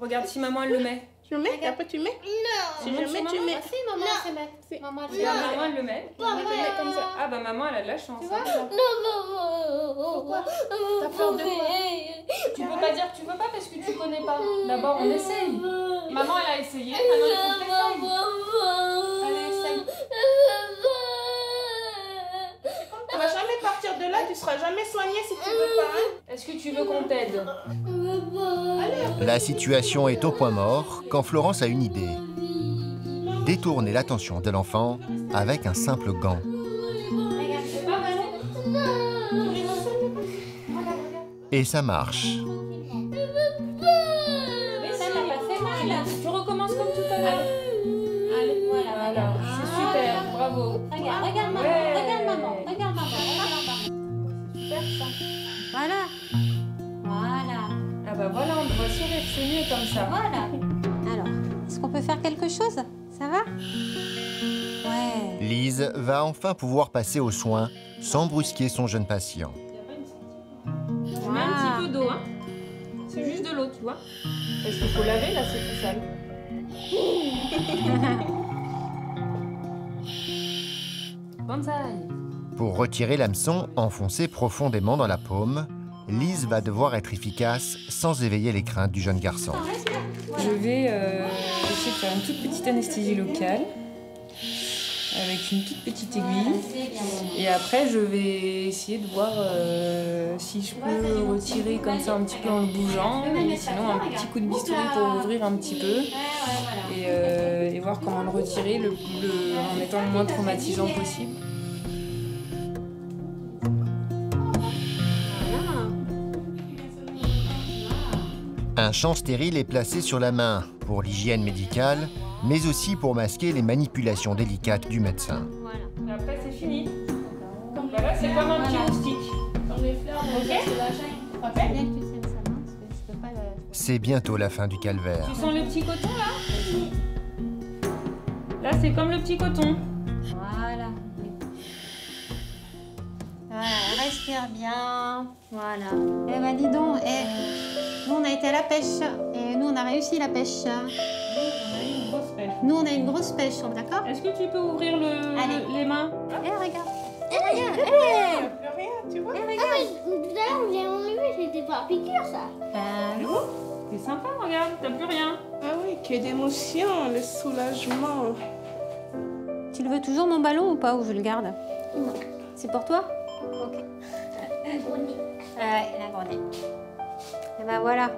Regarde si maman elle le met. Tu le mets et après tu mets? Non. Si je mets, tu mets. Si, maman, elle se met. Maman, elle se met. Maman elle le met. Comme ça. Ah bah maman elle a de la chance. Pourquoi? T'as peur de quoi? Tu peux pas dire que tu veux pas parce que tu connais pas. D'abord on essaye. Maman elle a essayé. Maintenant il faut que t'essayes. Allez, essaye. Tu vas jamais partir de là, tu seras jamais soigné si tu veux pas. Hein? Est-ce que tu veux qu'on t'aide? La situation est au point mort quand Florence a une idée. Détourner l'attention de l'enfant avec un simple gant. Et ça marche. Mais ça n'a pas fait mal. Tu recommences comme tout à l'heure. Allez, voilà. C'est super, bravo. Bravo. Regarde, regarde maman, regarde maman, regarde maman, regarde maman. Super ça. Voilà. Voilà. Ah bah voilà, on doit sourire, c'est mieux comme ça. Voilà. Alors, est-ce qu'on peut faire quelque chose? Ça va? Ouais. Lise va enfin pouvoir passer aux soins sans brusquer son jeune patient. Je mets un petit peu d'eau, hein. C'est juste de l'eau, tu vois. Parce qu'il faut laver, là, c'est tout sale. Bonsaï. Pour retirer l'hameçon enfoncé profondément dans la paume, Lise va devoir être efficace sans éveiller les craintes du jeune garçon. Je vais essayer de faire une toute petite anesthésie locale avec une toute petite aiguille. Et après, je vais essayer de voir si je peux retirer comme ça un petit peu en le bougeant. Et sinon, un petit coup de bistouri pour ouvrir un petit peu. Et voir comment le retirer en étant le moins traumatisant possible. Un champ stérile est placé sur la main pour l'hygiène médicale, mais aussi pour masquer les manipulations délicates du médecin. Et après, c'est fini. Voilà, c'est comme un petit moustique. Comme les fleurs, Ok. C'est bientôt la fin du calvaire. Tu sens le petit coton, là? Là, c'est comme le petit coton. Voilà. Voilà, respire bien. Voilà. Eh ben dis donc, nous on a été à la pêche et nous on a réussi la pêche. Nous on a une grosse pêche, d'accord? Est-ce que tu peux ouvrir les mains? Eh regarde. Plus rien, tu vois. Eh regarde. Tout à l'heure, je l'ai enlevé, c'était pas piqûre ça. Ben non. C'est sympa, regarde, t'as plus rien. Ah oui, quelle émotion, le soulagement. Tu le veux toujours mon ballon ou pas, ou je le garde? Non. C'est pour toi? Ok. Ouais, la grenade. Et ben voilà.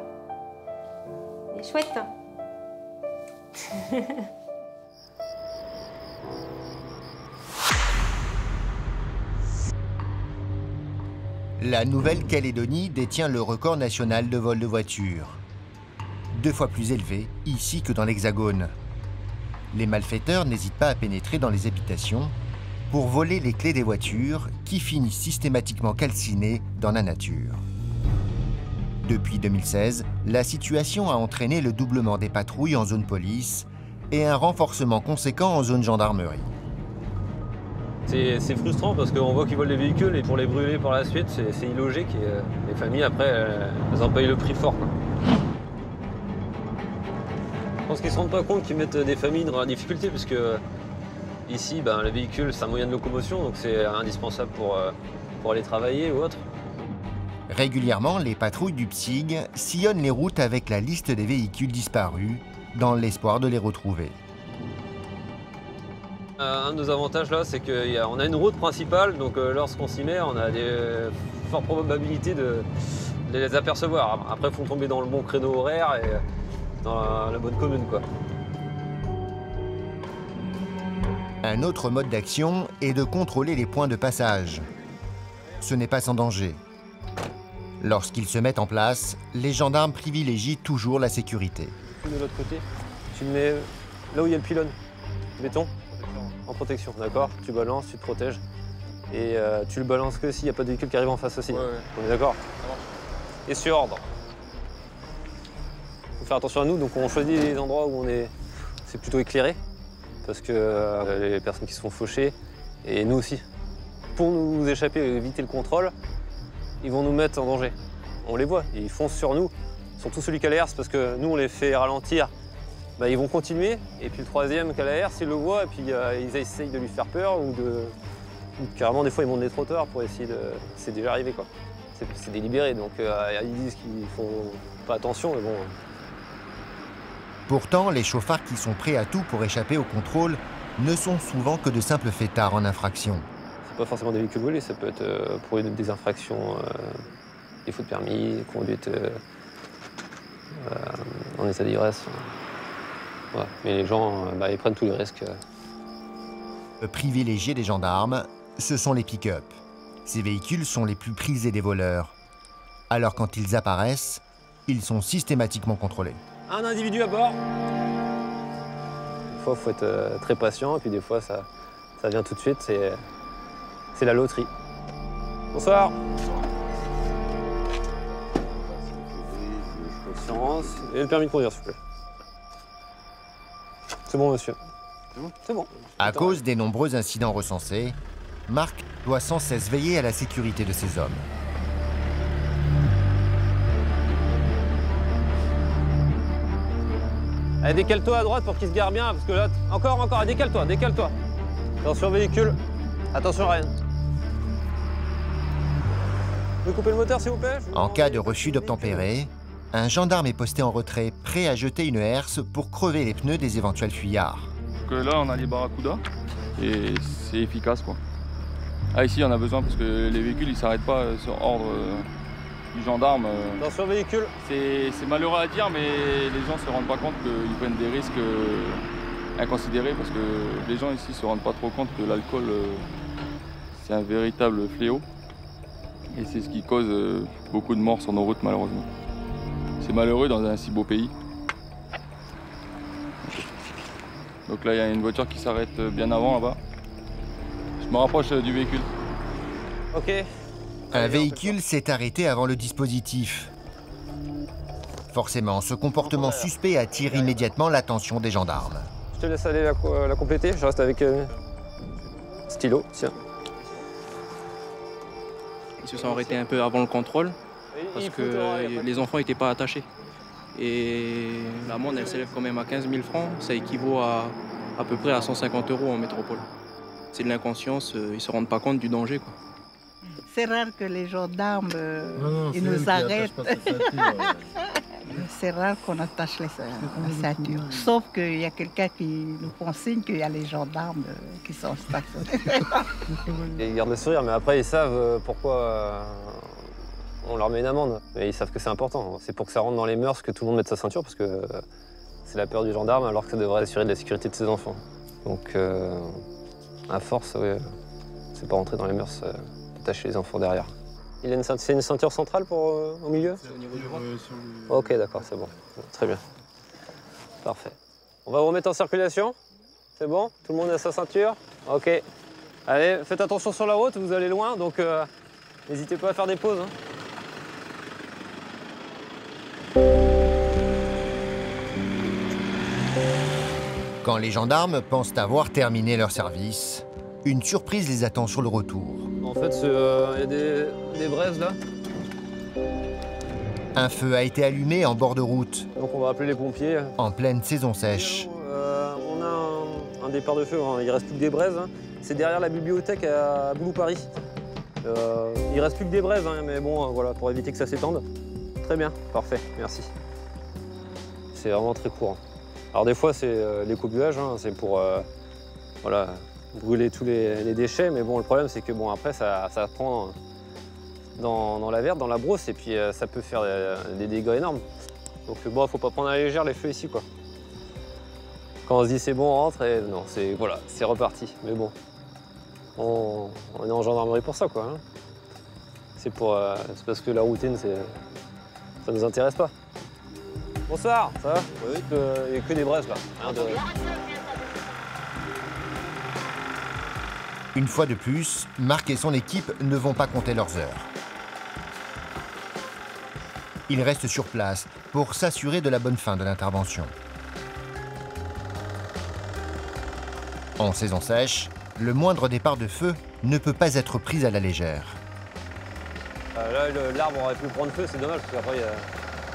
Elle est chouette. La Nouvelle-Calédonie détient le record national de vol de voitures. 2 fois plus élevé ici que dans l'Hexagone. Les malfaiteurs n'hésitent pas à pénétrer dans les habitations pour voler les clés des voitures qui finissent systématiquement calcinées dans la nature. Depuis 2016, la situation a entraîné le doublement des patrouilles en zone police et un renforcement conséquent en zone gendarmerie. C'est frustrant parce qu'on voit qu'ils volent des véhicules et pour les brûler par la suite, c'est illogique et les familles après, elles en payent le prix fort, quoi. Je pense qu'ils ne se rendent pas compte qu'ils mettent des familles dans la difficulté parce que ici, le véhicule, c'est un moyen de locomotion, donc c'est indispensable pour aller travailler ou autre. Régulièrement, les patrouilles du PSIG sillonnent les routes avec la liste des véhicules disparus dans l'espoir de les retrouver. Un de nos avantages là, c'est qu'on a une route principale, donc lorsqu'on s'y met, on a des fortes probabilités de les apercevoir. Après, il faut tomber dans le bon créneau horaire et dans la bonne commune, quoi. Un autre mode d'action est de contrôler les points de passage. Ce n'est pas sans danger. Lorsqu'ils se mettent en place, les gendarmes privilégient toujours la sécurité. De l'autre côté, tu le mets là où il y a le pylône, béton, en protection, d'accord? Tu balances, tu te protèges. Et tu le balances que s'il n'y a pas de véhicule qui arrive en face aussi. Ouais. On est d'accord? Et sur ordre. Il faut faire attention à nous, donc on choisit les endroits où c'est plutôt éclairé, parce que les personnes qui se font faucher, et nous aussi. Pour nous échapper et éviter le contrôle, ils vont nous mettre en danger. On les voit, ils foncent sur nous. Surtout celui qui a l'air, c'est parce que nous, on les fait ralentir. Ils vont continuer, et puis le troisième qui a l'air, s'il le voit, et puis ils essayent de lui faire peur, ou carrément, des fois, ils montent des trottoirs pour essayer de... C'est déjà arrivé, quoi. C'est délibéré, donc ils disent qu'ils font pas attention, mais bon... Pourtant, les chauffards qui sont prêts à tout pour échapper au contrôle ne sont souvent que de simples fêtards en infraction. C'est pas forcément des véhicules volés, ça peut être pour des infractions, défaut de permis, conduite en état d'ivresse. Ouais. Mais les gens, ils prennent tous les risques. Le privilégié des gendarmes, ce sont les pick-up. Ces véhicules sont les plus prisés des voleurs. Alors quand ils apparaissent, ils sont systématiquement contrôlés. Un individu à bord. Des fois, il faut être très patient, et puis des fois, ça Ça vient tout de suite, c'est la loterie. Bonsoir. Assurance et le permis de conduire, s'il vous plaît. C'est bon, monsieur. C'est bon. À cause des nombreux incidents recensés, Marc doit sans cesse veiller à la sécurité de ses hommes. Allez, décale-toi à droite pour qu'il se gare bien, parce que là... Encore, décale-toi. Attention véhicule. Attention Ryan. Vous pouvez couper le moteur, s'il vous plaît? En cas de refus d'obtempérer, un gendarme est posté en retrait, prêt à jeter une herse pour crever les pneus des éventuels fuyards. Donc là, on a les barracudas et c'est efficace, quoi. Ah, ici, on a besoin parce que les véhicules, ils s'arrêtent pas sur ordre du gendarme. Attention véhicule. C'est malheureux à dire, mais les gens se rendent pas compte qu'ils prennent des risques inconsidérés parce que les gens ici se rendent pas trop compte que l'alcool, c'est un véritable fléau. Et c'est ce qui cause beaucoup de morts sur nos routes, malheureusement. C'est malheureux dans un si beau pays. Donc là, il y a une voiture qui s'arrête bien avant, là-bas. Je me rapproche du véhicule. Ok. Un véhicule s'est arrêté avant le dispositif. Forcément, ce comportement suspect attire immédiatement l'attention des gendarmes. Je te laisse aller la compléter, je reste avec stylo, tiens. Ils se sont arrêtés un peu avant le contrôle parce que les enfants n'étaient pas attachés. Et l'amende, elle s'élève quand même à 15 000 francs. Ça équivaut à peu près à 150 € en métropole. C'est de l'inconscience, ils ne se rendent pas compte du danger, quoi. C'est rare que les gendarmes ils nous arrêtent. C'est rare qu'on attache la ceinture. Sauf qu'il y a quelqu'un qui nous consigne qu'il y a les gendarmes qui sont stationnés. Ils gardent le sourire, mais après ils savent pourquoi on leur met une amende. Mais ils savent que c'est important. C'est pour que ça rentre dans les mœurs que tout le monde mette sa ceinture, parce que c'est la peur du gendarme alors que ça devrait assurer de la sécurité de ses enfants. Donc à force, c'est pas rentrer dans les mœurs d'attacher les enfants derrière. C'est une ceinture centrale au milieu? C'est au niveau du droit. Ok, d'accord, c'est bon. Très bien. Parfait. On va vous remettre en circulation. C'est bon? Tout le monde a sa ceinture? Ok. Allez, faites attention sur la route, vous allez loin, donc n'hésitez pas à faire des pauses. Quand les gendarmes pensent avoir terminé leur service, une surprise les attend sur le retour. En fait, il y a des braises là. Un feu a été allumé en bord de route. Donc on va appeler les pompiers. En pleine saison sèche. On a un départ de feu, hein. Il ne reste plus que des braises. Hein. C'est derrière la bibliothèque à Boulou-Paris. Il ne reste plus que des braises, hein, mais bon, voilà, pour éviter que ça s'étende. Très bien, parfait, merci. C'est vraiment très court. Alors des fois, c'est l'écobuage, hein, c'est pour voilà, brûler tous les déchets, mais bon, le problème, c'est que bon, après, ça prend dans la verte, dans la brousse, et puis ça peut faire des dégâts énormes. Donc bon, faut pas prendre à la légère les feux ici, quoi. Quand on se dit c'est bon, on rentre, et non, voilà, c'est reparti. Mais bon, on est en gendarmerie pour ça, quoi. Hein. C'est parce que la routine, ça nous intéresse pas. Bonsoir, ça va? Oui. Il n'y a que des braises, là. Rien de... Une fois de plus, Marc et son équipe ne vont pas compter leurs heures. Ils restent sur place pour s'assurer de la bonne fin de l'intervention. En saison sèche, le moindre départ de feu ne peut pas être pris à la légère. Là, l'arbre aurait pu prendre feu, c'est dommage, parce qu'après,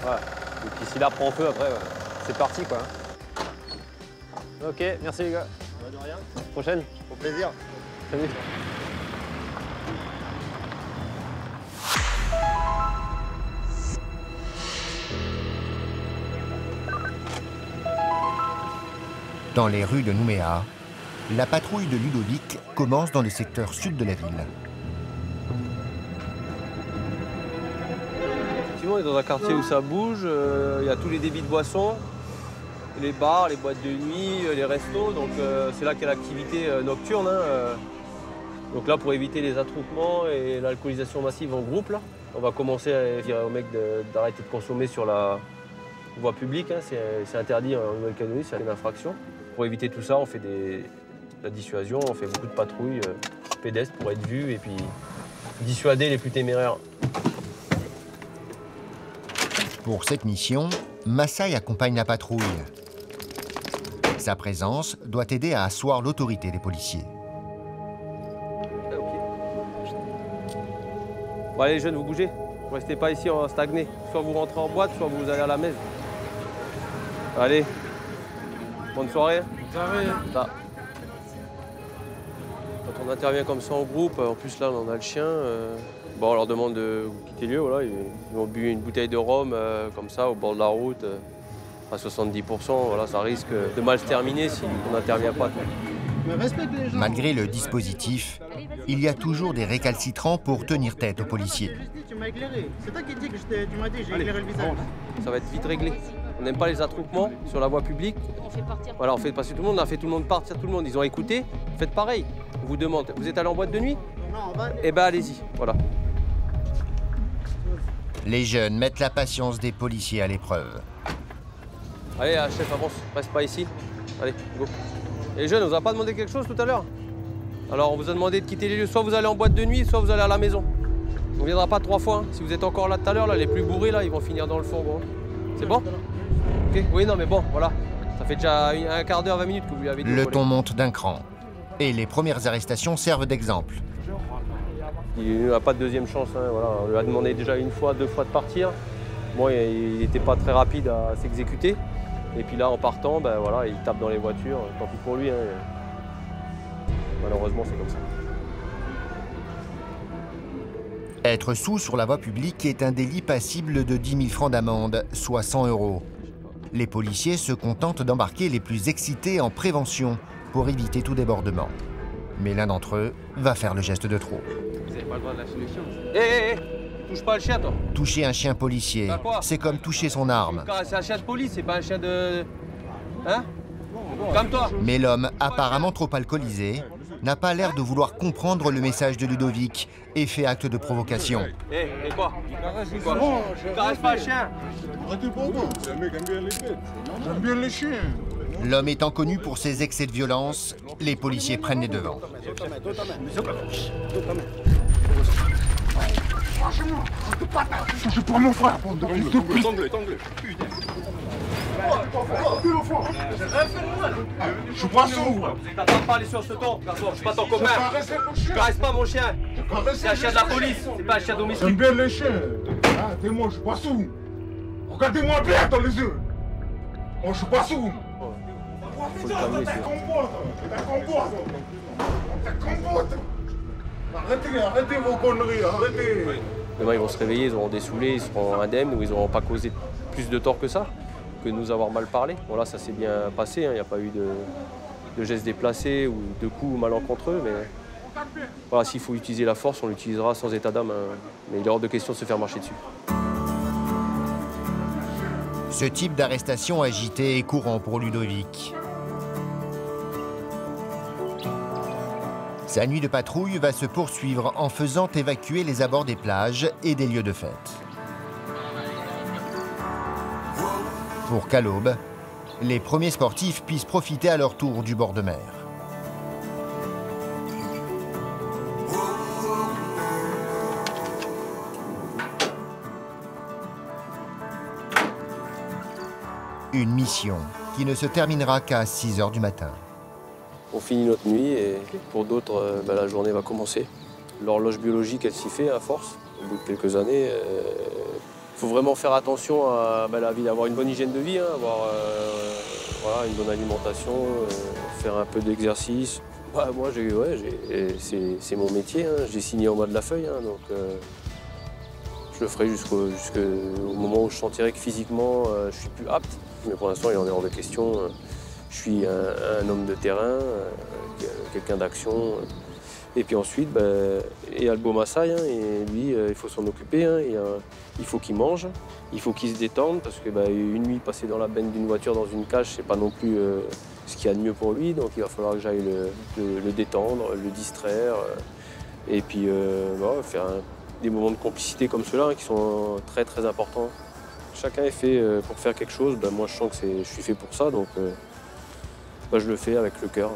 voilà. Et puis si l'arbre prend feu, après, c'est parti, quoi. Ok, merci les gars. De rien. Prochaine. Au plaisir. Salut. Dans les rues de Nouméa, la patrouille de Ludovic commence dans le secteur sud de la ville. Effectivement, on est dans un quartier où ça bouge, il y a tous les débits de boissons, les bars, les boîtes de nuit, les restos, donc c'est là qu'il y a l'activité nocturne. Hein, donc là, pour éviter les attroupements et l'alcoolisation massive en groupe, là, on va commencer à dire aux mecs d'arrêter de consommer sur la voie publique. Hein, c'est interdit en Nouvelle-Calédonie, c'est une infraction. Pour éviter tout ça, on fait La dissuasion, on fait beaucoup de patrouilles pédestres pour être vu et puis dissuader les plus téméraires. Pour cette mission, Massaï accompagne la patrouille. Sa présence doit aider à asseoir l'autorité des policiers. Bon, allez les jeunes, vous bougez. Vous restez pas ici stagné. Soit vous rentrez en boîte, soit vous allez à la messe. Allez. Bonne soirée. Ça. Quand on intervient comme ça en groupe, en plus là on a le chien, bon, on leur demande de quitter le lieu. Voilà. Ils ont bu une bouteille de rhum comme ça au bord de la route à 70%. Voilà, ça risque de mal se terminer si on n'intervient pas. Malgré le dispositif, il y a toujours des récalcitrants pour tenir tête aux policiers. Tu m'as éclairé. C'est toi qui dis que tu m'as dit j'ai éclairé le visage. Ça va être vite réglé. On n'aime pas les attroupements sur la voie publique. Voilà, on fait passer tout le monde, on a fait tout le monde partir, tout le monde. Ils ont écouté, faites pareil. On vous demande, vous êtes allé en boîte de nuit? Non, on va aller. Eh ben allez-y, voilà. Les jeunes mettent la patience des policiers à l'épreuve. Allez, chef, avance, reste pas ici. Allez, go. Et les jeunes, on vous a pas demandé quelque chose tout à l'heure? Alors, on vous a demandé de quitter les lieux. Soit vous allez en boîte de nuit, soit vous allez à la maison. On ne viendra pas 3 fois. Hein. Si vous êtes encore là tout à l'heure, là, les plus bourrés, là, ils vont finir dans le fourgon. Hein. C'est bon? Ok. Oui, non, mais bon, voilà. Ça fait déjà un quart d'heure, 20 minutes que vous lui avez dit. Le ton monte d'un cran. Et les premières arrestations servent d'exemple. Il n'a pas de deuxième chance. Hein, voilà. On lui a demandé déjà 1 fois, 2 fois de partir. Bon, il n'était pas très rapide à s'exécuter. Et puis là, en partant, ben, voilà, il tape dans les voitures. Tant pis pour lui. Hein. Malheureusement, c'est comme ça. Être sous sur la voie publique est un délit passible de 10 000 francs d'amende, soit 100 €. Les policiers se contentent d'embarquer les plus excités en prévention pour éviter tout débordement. Mais l'un d'entre eux va faire le geste de trop. Vous n'avez pas le droit de la solution. Hé, touche pas le chien, toi. Toucher un chien policier, c'est comme toucher son arme. C'est un chien de police, c'est pas un chien de... Hein? Comme toi. Mais l'homme, apparemment trop alcoolisé, n'a pas l'air de vouloir comprendre le message de Ludovic et fait acte de provocation. Hé, et quoi? Tu caresses pas le chien. Arrêtez pour moi. C'est un mec qui aime bien les bêtes. J'aime bien les chiens. L'homme étant connu pour ses excès de violence, les policiers prennent les devants. Je prends mon frère pour Tangle. Je suis pas sourd. T'as pas parlé sur ce ton, garçon. Je suis pas ton copain. Je caresse pas mon chien. C'est un chien de la police, c'est pas un chien domestique. J'aime bien les chiens. Arrêtez-moi, je suis pas sourd. Regardez-moi bien dans les yeux. Moi, je suis pas sourd. Faut le calmer, Arrêtez vos conneries, arrêtez. Demain, ils vont se réveiller, ils auront des saoulés, ils seront indemnes ou ils n'auront pas causé plus de tort que ça, que nous avoir mal parlé. Bon, là, ça s'est bien passé, il n'y a pas eu de gestes déplacés ou de coups malencontreux, mais voilà, s'il faut utiliser la force, on l'utilisera sans état d'âme. Hein. Mais il est hors de question de se faire marcher dessus. Ce type d'arrestation agitée est courant pour Ludovic. Sa nuit de patrouille va se poursuivre en faisant évacuer les abords des plages et des lieux de fête. Pour qu'à l'aube, les premiers sportifs puissent profiter à leur tour du bord de mer. Une mission qui ne se terminera qu'à 6 h du matin. On finit notre nuit et pour d'autres, la journée va commencer. L'horloge biologique, elle s'y fait à force. Au bout de quelques années, il faut vraiment faire attention à la vie, avoir une bonne hygiène de vie, hein, avoir voilà, une bonne alimentation, faire un peu d'exercice. Bah, moi, c'est mon métier, hein. J'ai signé en bas de la feuille, hein, donc je le ferai jusqu'au moment où je sentirai que physiquement, je suis plus apte. Mais pour l'instant, il en est hors de question. Je suis un homme de terrain, quelqu'un d'action. Et puis ensuite, il y a le beau Massaï, hein, et lui, il faut s'en occuper. Hein, il faut qu'il mange, il faut qu'il se détende, parce que une nuit passée dans la benne d'une voiture dans une cage, c'est pas non plus ce qu'il y a de mieux pour lui. Donc il va falloir que j'aille le détendre, le distraire, et puis faire des moments de complicité comme ceux-là, hein, qui sont très très importants. Chacun est fait pour faire quelque chose. Moi, je sens que je suis fait pour ça, donc je le fais avec le cœur.